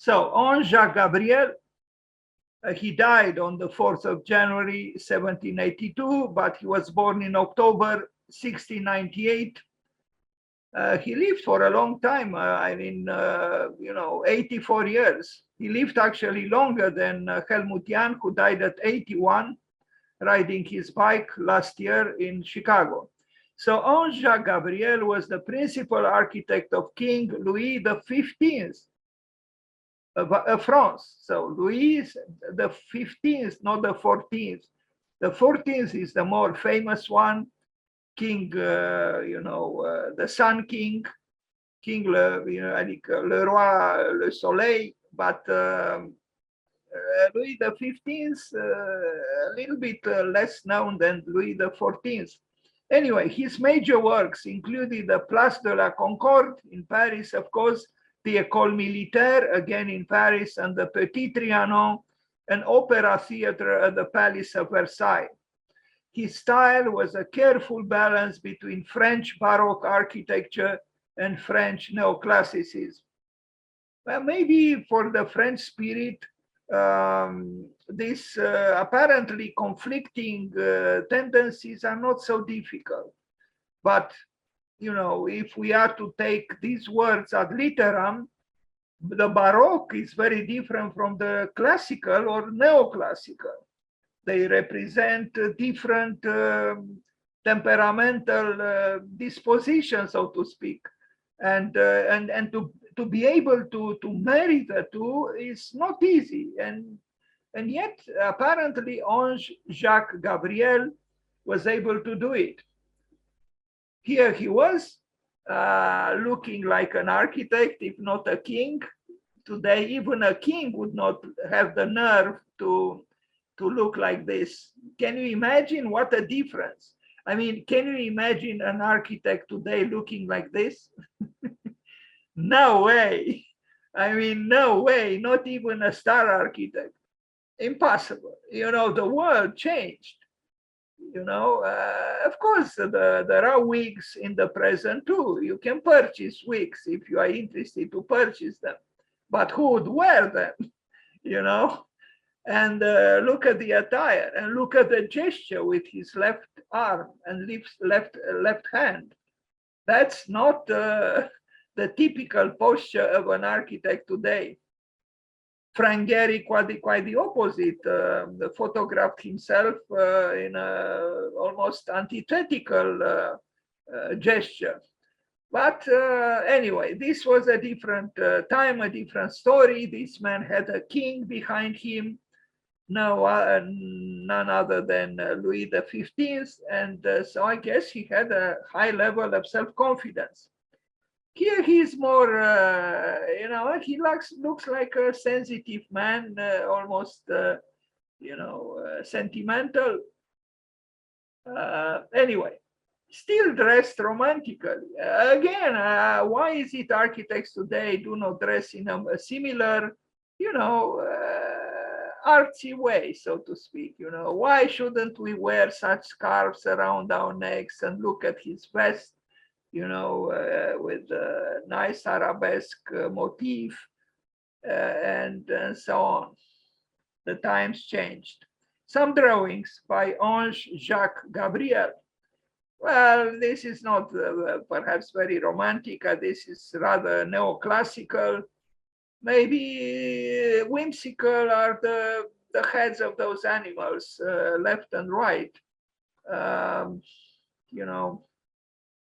So Ange-Jacques Gabriel, he died on the 4th of January, 1782, but he was born in October, 1698. He lived for a long time. 84 years. He lived actually longer than Helmut Jahn, who died at 81, riding his bike last year in Chicago. So Ange-Jacques Gabriel was the principal architect of King Louis XV of France. So Louis the 15th, not the 14th. The 14th is the more famous one. King, the Sun King, King Le Roi Le Soleil, but Louis the 15th, a little bit less known than Louis the 14th. Anyway, his major works included the Place de la Concorde in Paris, of course, the École Militaire, again in Paris, and the Petit Trianon, an opera theater at the Palace of Versailles. His style was a careful balance between French Baroque architecture and French neoclassicism. Well, maybe for the French spirit, these apparently conflicting tendencies are not so difficult. But, if we are to take these words ad literam, the Baroque is very different from the classical or neoclassical. They represent different temperamental dispositions, so to speak. And to be able to marry the two is not easy. And yet, apparently, Ange-Jacques Gabriel was able to do it. Here he was, looking like an architect, if not a king. Today, even a king would not have the nerve to look like this. Can you imagine what a difference? I mean, can you imagine an architect today looking like this? No way. I mean, no way, not even a star architect. Impossible. The world changed. Of course, there are wigs in the present too. You can purchase wigs if you are interested to purchase them. But who would wear them? And look at the attire and look at the gesture with his left arm and left hand. That's not the typical posture of an architect today. Frank Gehry, quite the opposite, photographed himself in a almost antithetical gesture. But anyway, this was a different time, a different story. This man had a king behind him, none other than Louis XV. And so I guess he had a high level of self-confidence. Here he's more, he looks like a sensitive man, almost, sentimental. Anyway, still dressed romantically. Again, why is it architects today do not dress in a similar, artsy way, so to speak? Why shouldn't we wear such scarves around our necks and look at his vest, with a nice arabesque motif, and so on. The times changed. Some drawings by Ange-Jacques Gabriel. Well, this is not perhaps very romantic. This is rather neoclassical. Maybe whimsical are the heads of those animals, left and right.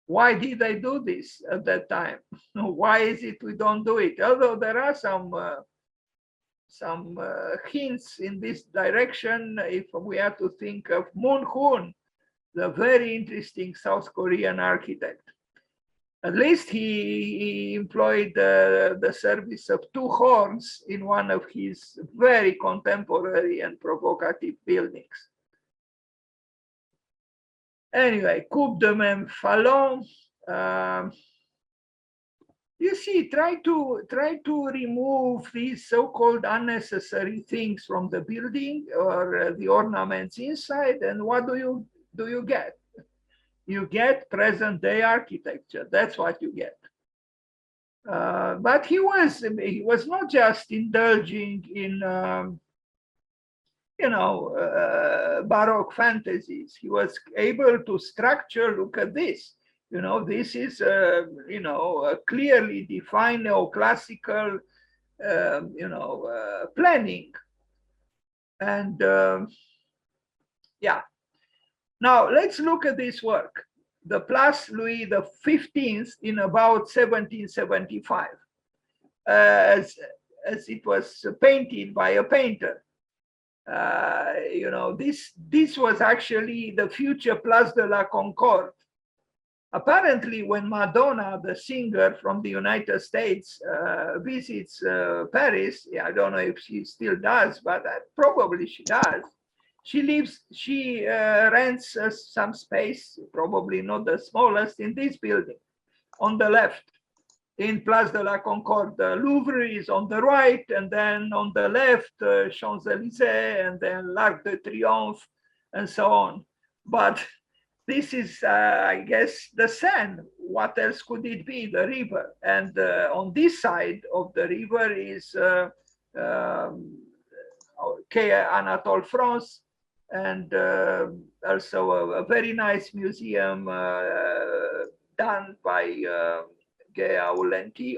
Why did they do this at that time? Why is it we don't do it? Although there are some hints in this direction, if we have to think of Moon Hoon, the very interesting South Korean architect. At least he employed the service of two horns in one of his very contemporary and provocative buildings. Anyway, Coupe de Même Fallon. You see, try to remove these so-called unnecessary things from the building or the ornaments inside, and what do you get? You get present-day architecture. That's what you get. But he was not just indulging in Baroque fantasies. He was able to structure. Look at this. This is a clearly defined neoclassical planning. And yeah. Now let's look at this work, the Place Louis XV in about 1775, as it was painted by a painter. This was actually the future Place de la Concorde. Apparently, when Madonna, the singer from the United States, visits Paris, I don't know if she still does, but probably she does. She rents some space, probably not the smallest, in this building on the left, in Place de la Concorde. The Louvre is on the right, and then on the left, Champs-Élysées, and then l'Arc de Triomphe, and so on. But this is, I guess, the Seine. What else could it be? The river. And on this side of the river is Quai Anatole France, and also a very nice museum done by Gay Aulenti,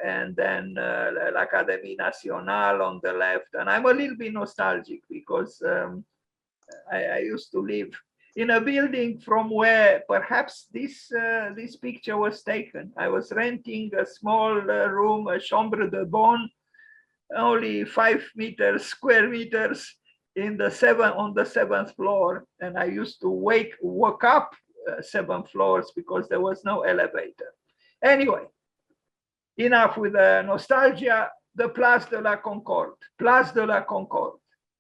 and then l'Académie Nationale on the left. And I'm a little bit nostalgic because I used to live in a building from where perhaps this picture was taken. I was renting a small room, a chambre de bonne, only 5 square meters on the 7th floor, and I used to walk up 7 floors because there was no elevator. Anyway, enough with the nostalgia. The Place de la Concorde.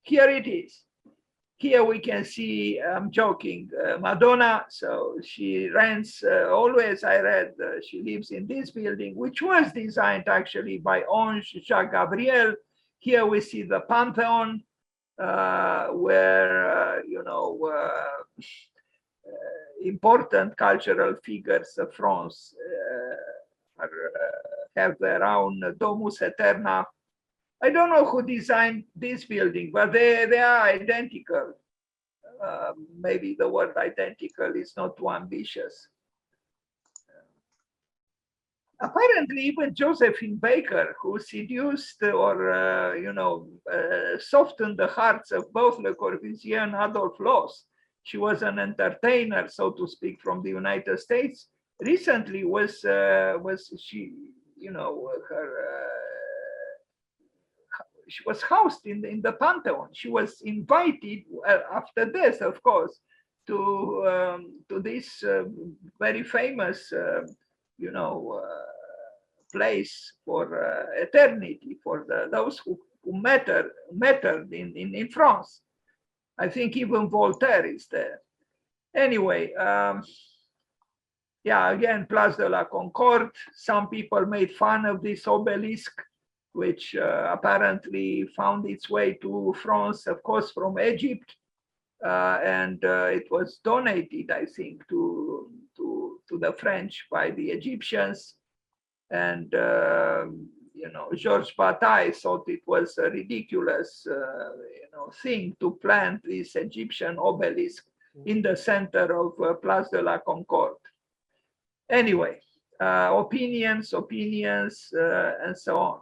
Here it is. Here we can see, I'm joking, Madonna. So she rents, always I read, she lives in this building, which was designed actually by Ange-Jacques Gabriel. Here we see the Pantheon, where, important cultural figures of France have their own Domus Eterna. I don't know who designed this building, but they are identical. Maybe the word identical is not too ambitious. Apparently, even Josephine Baker, who seduced or softened the hearts of both Le Corbusier and Adolphe Loos. She was an entertainer, so to speak, from the United States. Recently, was she? She was housed in the Pantheon. She was invited after death, of course, to this very famous, place for eternity for those who mattered in France. I think even Voltaire is there. Anyway, again, Place de la Concorde. Some people made fun of this obelisk, which apparently found its way to France, of course, from Egypt, and it was donated, I think, to the French by the Egyptians. And Georges Bataille thought it was a ridiculous, thing to plant this Egyptian obelisk in the center of Place de la Concorde. Anyway, opinions, and so on.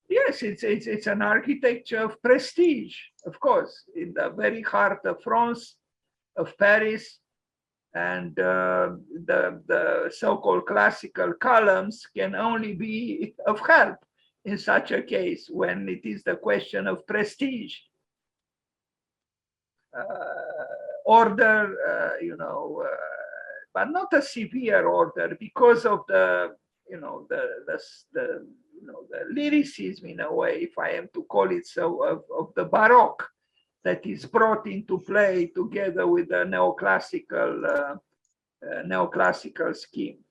Yes, it's an architecture of prestige, of course, in the very heart of France, of Paris, and the so-called classical columns can only be of help in such a case when it is the question of prestige, order, but not a severe order because of the lyricism, in a way, if I am to call it so, of the Baroque that is brought into play together with the neoclassical scheme.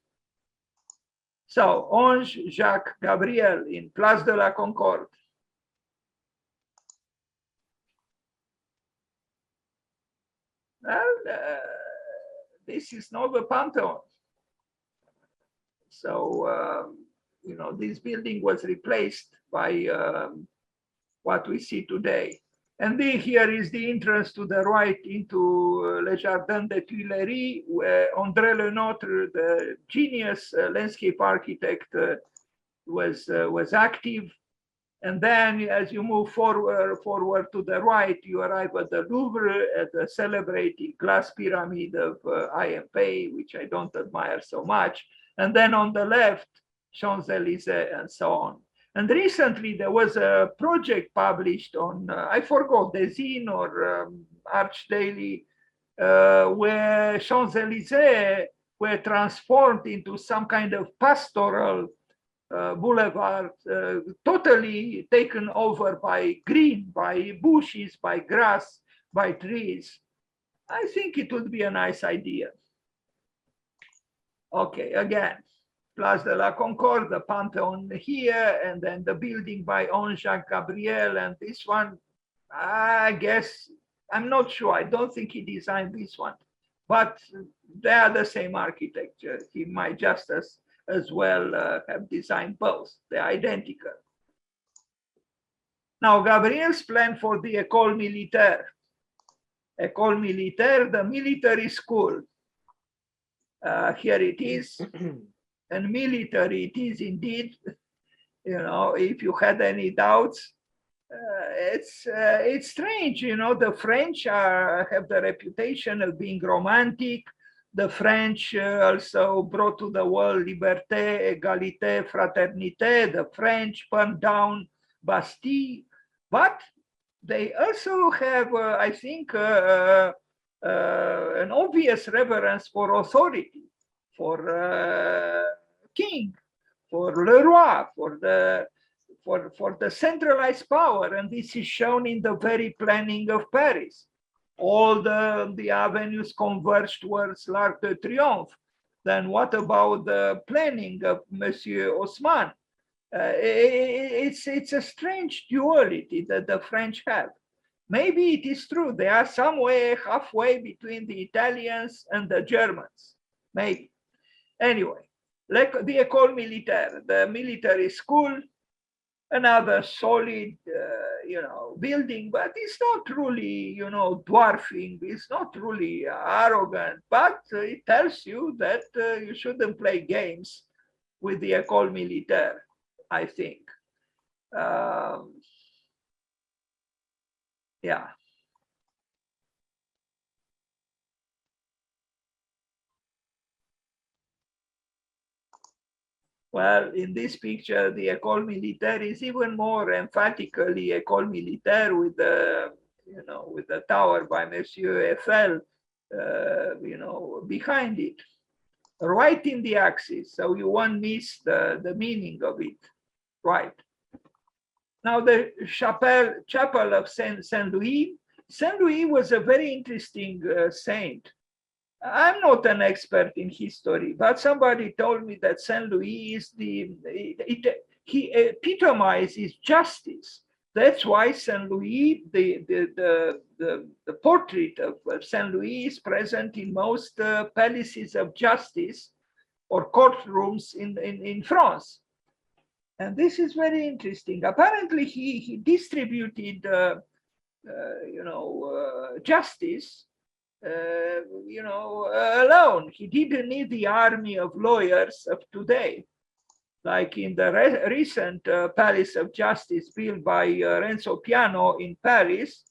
So Ange-Jacques Gabriel in Place de la Concorde. Well, this is not the Pantheon. So, this building was replaced by what we see today. And then here is the entrance to the right into Le Jardin des Tuileries, where André Lenotre, the genius landscape architect, was active. And then as you move forward to the right, you arrive at the Louvre, at the celebrated glass pyramid of IMP, which I don't admire so much. And then on the left, Champs-Élysées and so on. And recently there was a project published on, I forgot, the Zine or Arch Daily, where Champs-Élysées were transformed into some kind of pastoral boulevard, totally taken over by green, by bushes, by grass, by trees. I think it would be a nice idea. Okay, again, Place de la Concorde, the Pantheon here, and then the building by Ange-Jacques Gabriel, and this one, I guess, I'm not sure. I don't think he designed this one, but they are the same architecture. He might just as well have designed both. They're identical. Now, Gabriel's plan for the École Militaire. École Militaire, the military school. Here it is. And military, it is indeed, if you had any doubts, it's strange, the French have the reputation of being romantic. The French also brought to the world liberté, égalité, fraternité. The French burned down Bastille, but they also have, I think, an obvious reverence for authority, for king, for le roi, for the centralized power, and this is shown in the very planning of Paris. All the avenues converge towards l'Arc de Triomphe. Then what about the planning of Monsieur Haussmann? It's a strange duality that the French have. Maybe it is true they are somewhere halfway between the Italians and the Germans. Maybe. Anyway, like the École Militaire, the military school, another solid, building, but it's not really, dwarfing. It's not really arrogant, but it tells you that you shouldn't play games with the École Militaire, I think. Yeah. Well, in this picture, the École Militaire is even more emphatically École Militaire with the tower by Monsieur Eiffel, behind it, right in the axis. So you won't miss the meaning of it, right? Now the chapel of Saint Louis. Saint Louis was a very interesting saint. I'm not an expert in history, but somebody told me that Saint Louis is he epitomizes justice. That's why Saint Louis, the portrait of Saint Louis is present in most palaces of justice or courtrooms in France. And this is very interesting. Apparently, he distributed, justice. Alone. He didn't need the army of lawyers of today, like in the recent Palace of Justice built by Renzo Piano in Paris.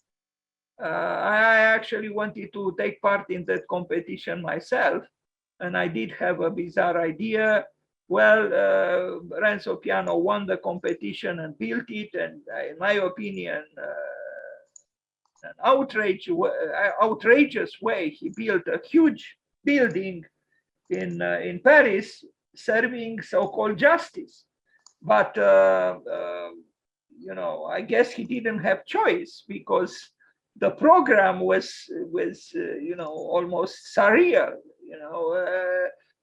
I actually wanted to take part in that competition myself, and I did have a bizarre idea. Well, Renzo Piano won the competition and built it, and in my opinion, an outrageous way, he built a huge building in Paris serving so-called justice. But, I guess he didn't have choice because the program was almost surreal.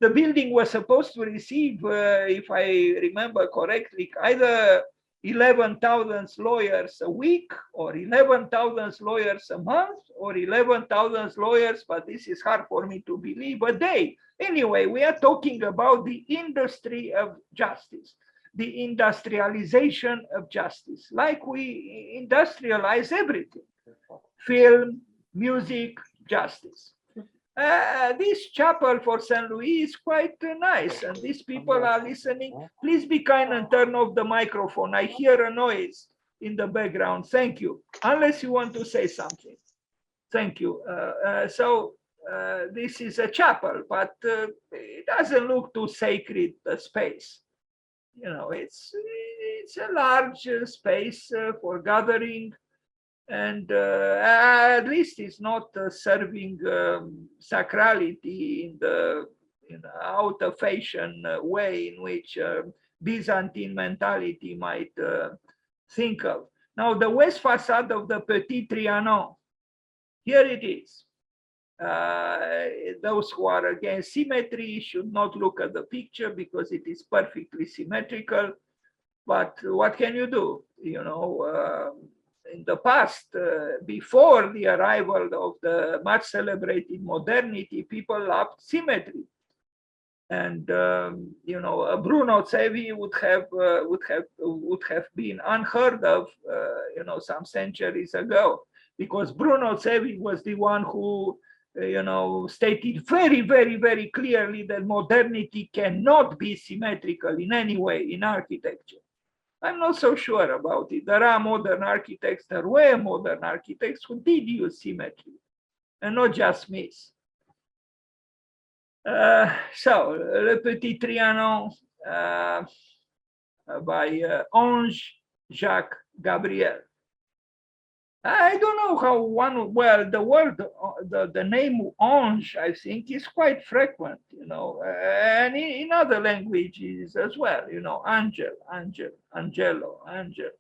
The building was supposed to receive, if I remember correctly, either 11,000 lawyers a week, or 11,000 lawyers a month, or 11,000 lawyers, but this is hard for me to believe, a day. Anyway, we are talking about the industry of justice, the industrialization of justice, like we industrialize everything: film, music, justice. This chapel for St. Louis is quite nice, and these people are listening. Please be kind and turn off the microphone. I hear a noise in the background. Thank you. Unless you want to say something. Thank you. This is a chapel, but it doesn't look too sacred, the space. You know, it's a large space for gathering, and at least it's not serving sacrality in the out of fashion way in which Byzantine mentality might think of. Now, the west facade of the Petit Trianon, here it is. Those who are against symmetry should not look at the picture because it is perfectly symmetrical. But what can you do? You know, in the past, before the arrival of the much celebrated modernity, people loved symmetry. And you know, Bruno Zevi would have been unheard of, you know, some centuries ago, because Bruno Zevi was the one who, you know, stated very, very, very clearly that modernity cannot be symmetrical in any way in architecture. I'm not so sure about it. There are modern architects, there were modern architects who did use symmetry, and not just myths. So, Le Petit Trianon by Ange-Jacques Gabriel. I don't know how one, well, the word, the name Ange, I think, is quite frequent, you know, and in other languages as well, you know, angel, angelo, angel.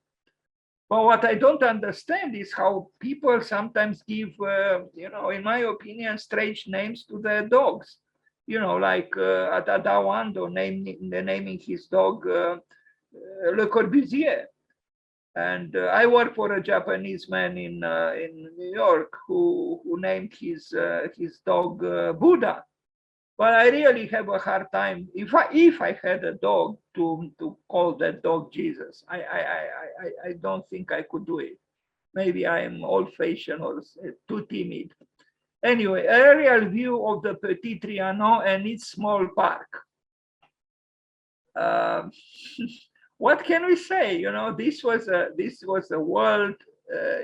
But what I don't understand is how people sometimes give, you know, in my opinion, strange names to their dogs. You know, like Adawando naming his dog Le Corbusier. And I work for a Japanese man in New York who named his dog Buddha. But I really have a hard time if I had a dog to call that dog Jesus. I don't think I could do it. Maybe I am old-fashioned or too timid. Anyway, aerial view of the Petit Trianon and its small park. What can we say? You know, this was a world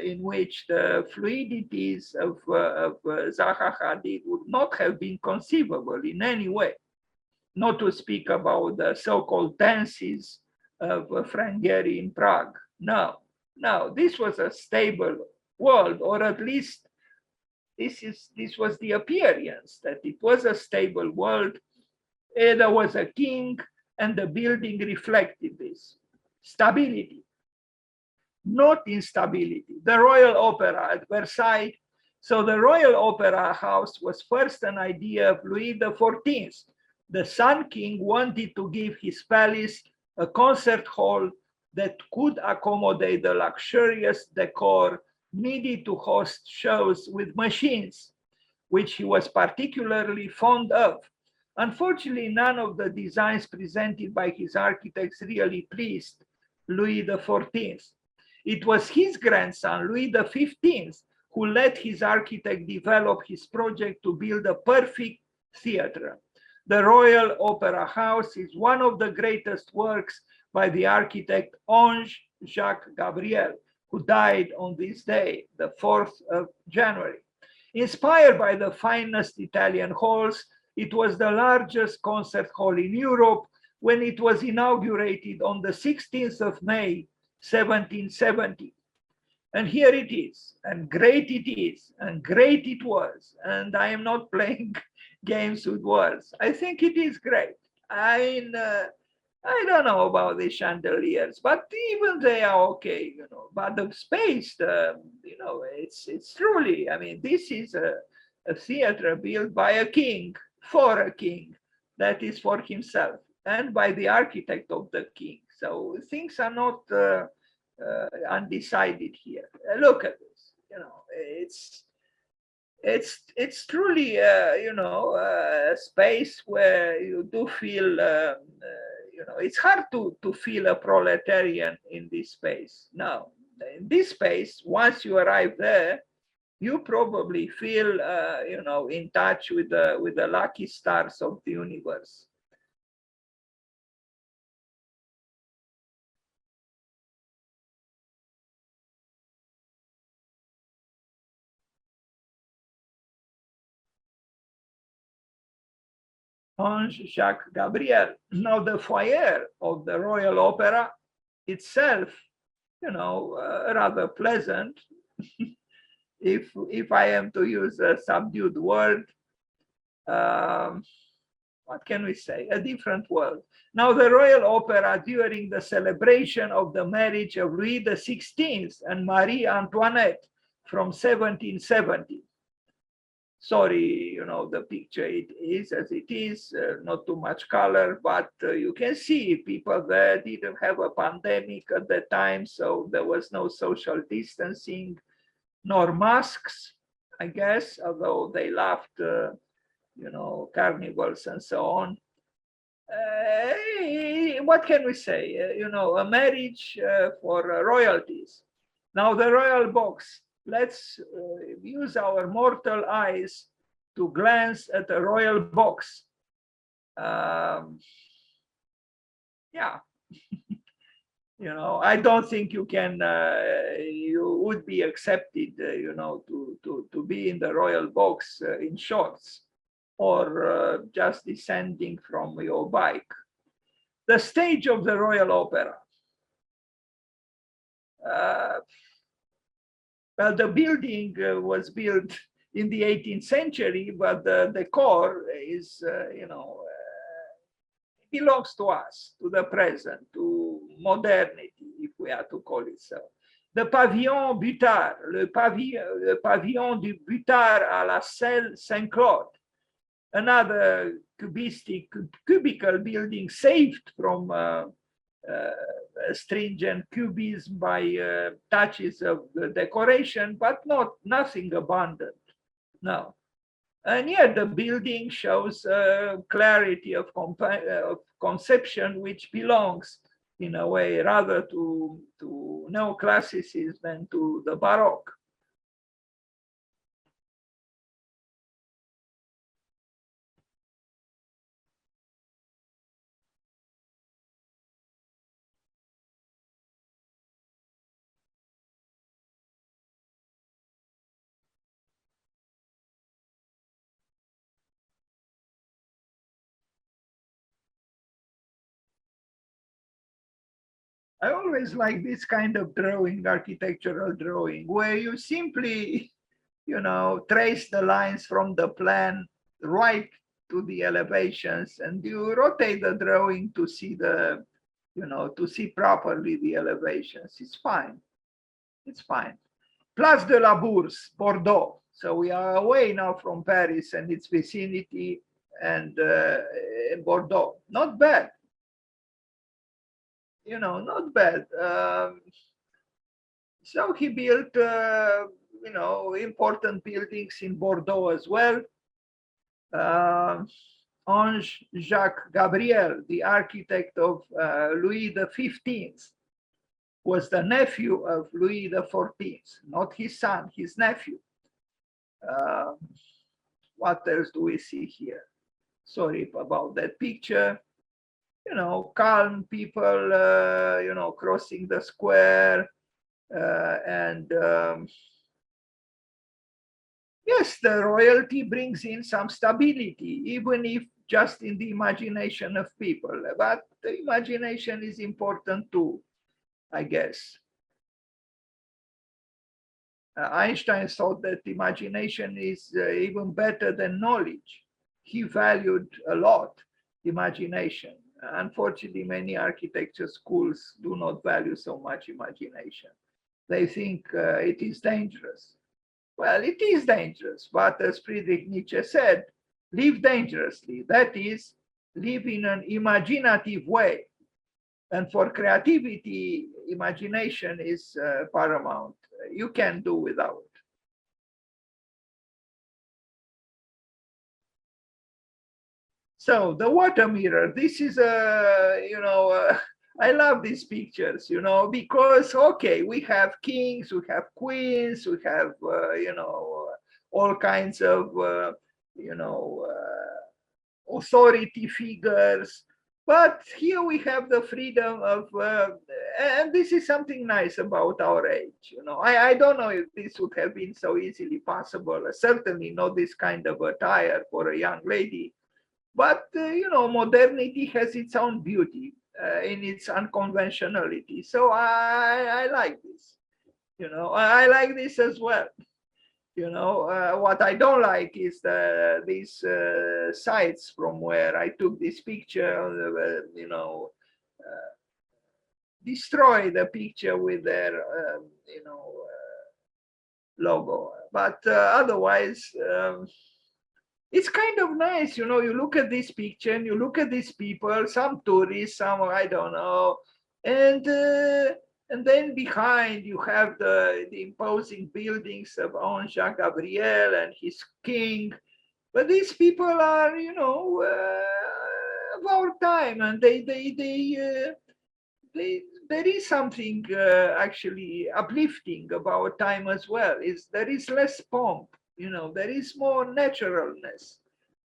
in which the fluidities of Zaha Hadid would not have been conceivable in any way. Not to speak about the so-called dances of Frank Gehry in Prague. No, this was a stable world, or at least this was the appearance that it was a stable world. There was a king, and the building reflected this stability, not instability. The Royal Opera at Versailles. So the Royal Opera House was first an idea of Louis XIV. The Sun King wanted to give his palace a concert hall that could accommodate the luxurious decor needed to host shows with machines, which he was particularly fond of. Unfortunately, none of the designs presented by his architects really pleased Louis XIV. It was his grandson, Louis XV, who let his architect develop his project to build a perfect theater. The Royal Opera House is one of the greatest works by the architect Ange-Jacques Gabriel, who died on this day, the 4th of January. Inspired by the finest Italian halls, it was the largest concert hall in Europe when it was inaugurated on the 16th of May, 1770. And here it is, and great it is, and great it was. And I am not playing games with words. I think it is great. I don't know about the chandeliers, but even they are okay, you know. But the space, you know, it's truly, I mean, this is a theater built by a king, for a king, that is for himself, and by the architect of the king. So things are not undecided here. Look at this. It's truly a space where you do feel it's hard to feel a proletarian in this space. Now, in this space, once you arrive there, you probably feel in touch with the lucky stars of the universe. Ange-Jacques Gabriel. Now, the foyer of the Royal Opera itself, rather pleasant, if I am to use a subdued word. What can we say? A different world. Now, the Royal Opera, during the celebration of the marriage of Louis XVI and Marie Antoinette from 1770. Sorry, the picture, it is as it is, not too much color, but you can see people there didn't have a pandemic at the time, so there was no social distancing, nor masks, I guess, although they laughed, carnivals and so on. What can we say? A marriage for royalties. Now, the royal box. Let's use our mortal eyes to glance at the royal box. Yeah. I don't think you would be accepted, to be in the royal box in shorts or just descending from your bike. The stage of the Royal Opera. Well, the building was built in the 18th century, but the decor is, belongs to us, to the present, to modernity, if we are to call it so. The pavillon Butard, le pavillon du Butard à la Selle Saint-Claude, another cubicle building saved from stringent cubism by touches of the decoration, but nothing abundant. No. And yet the building shows clarity of conception, which belongs in a way rather to neoclassicism than to the Baroque. I always like this kind of drawing, architectural drawing, where you simply, trace the lines from the plan right to the elevations, and you rotate the drawing to see to see properly the elevations. It's fine. It's fine. Place de la Bourse, Bordeaux. So we are away now from Paris and its vicinity, and Bordeaux. Not bad. Not bad. So he built, important buildings in Bordeaux as well. Ange-Jacques Gabriel, the architect of Louis XV, was the nephew of Louis XIV, not his son, his nephew. What else do we see here? Sorry about that picture. Calm people, crossing the square. And yes, the royalty brings in some stability, even if just in the imagination of people. But the imagination is important too, I guess. Einstein thought that imagination is even better than knowledge. He valued a lot imagination. Unfortunately, many architecture schools do not value so much imagination. They think it is dangerous. Well, it is dangerous, but as Friedrich Nietzsche said, live dangerously. That is, live in an imaginative way. And for creativity, imagination is paramount. You can do without. So the water mirror, this is I love these pictures, because, okay, we have kings, we have queens, we have, all kinds of, you know, authority figures. But here we have the freedom of, and this is something nice about our age. I don't know if this would have been so easily possible. Certainly not this kind of attire for a young lady. But modernity has its own beauty in its unconventionality. So I like this. I like this as well. What I don't like is these sites from where I took this picture. Destroy the picture with their logo. But otherwise. It's kind of nice, you look at this picture and you look at these people, some tourists, some I don't know, and then behind you have the imposing buildings of Ange-Jacques Gabriel and his king. But these people are, of our time, and there is something actually uplifting about time as well. There is less pomp, there is more naturalness.